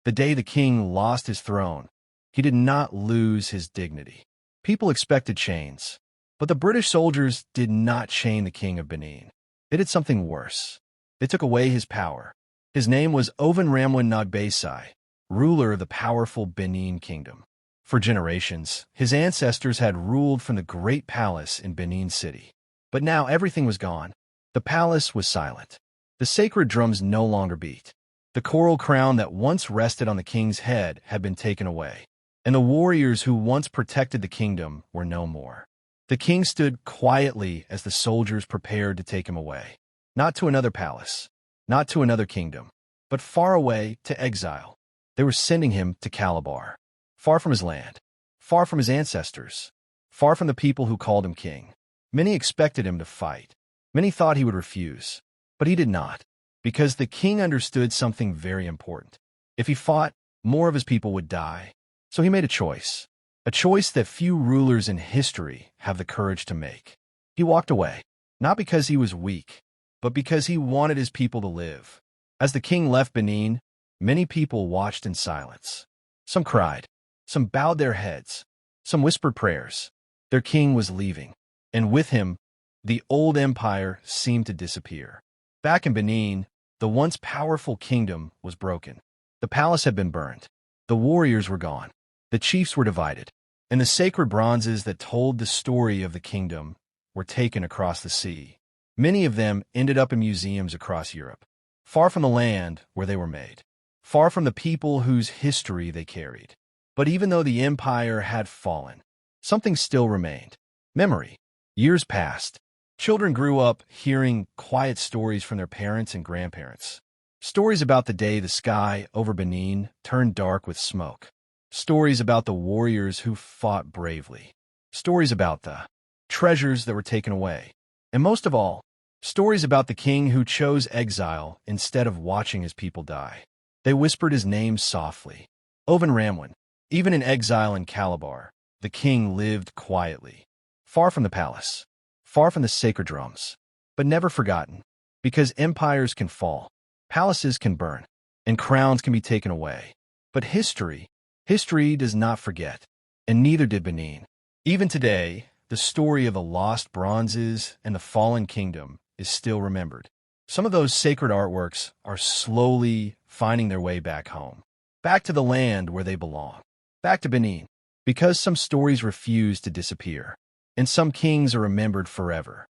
The day the king lost his throne, he did not lose his dignity. People expected chains, but the British soldiers did not chain the king of Benin. They did something worse. They took away his power. His name was Ovonramwen Nogbaisi, ruler of the powerful Benin Kingdom. For generations, his ancestors had ruled from the great palace in Benin City. But now everything was gone. The palace was silent. The sacred drums no longer beat. The coral crown that once rested on the king's head had been taken away, and the warriors who once protected the kingdom were no more. The king stood quietly as the soldiers prepared to take him away, not to another palace, not to another kingdom, but far away to exile. They were sending him to Calabar, far from his land, far from his ancestors, far from the people who called him king. Many expected him to fight. Many thought he would refuse, but he did not, because the king understood something very important. If he fought, more of his people would die. So he made a choice that few rulers in history have the courage to make. He walked away, not because he was weak, but because he wanted his people to live. As the king left Benin, many people watched in silence. Some cried, some bowed their heads, some whispered prayers. Their king was leaving, and with him, the old empire seemed to disappear. Back in Benin, the once powerful kingdom was broken. The palace had been burned. The warriors were gone. The chiefs were divided, and the sacred bronzes that told the story of the kingdom were taken across the sea. Many of them ended up in museums across Europe, far from the land where they were made, far from the people whose history they carried. But even though the empire had fallen, something still remained. Memory. Years passed. Children grew up hearing quiet stories from their parents and grandparents. Stories about the day the sky over Benin turned dark with smoke. Stories about the warriors who fought bravely. Stories about the treasures that were taken away. And most of all, stories about the king who chose exile instead of watching his people die. They whispered his name softly. Ovonramwen. Even in exile in Calabar, the king lived quietly, far from the palace, far from the sacred drums, but never forgotten, because empires can fall, palaces can burn, and crowns can be taken away. But history does not forget, and neither did Benin. Even today, the story of the lost bronzes and the fallen kingdom is still remembered. Some of those sacred artworks are slowly finding their way back home, back to the land where they belong, back to Benin, because some stories refuse to disappear, and some kings are remembered forever.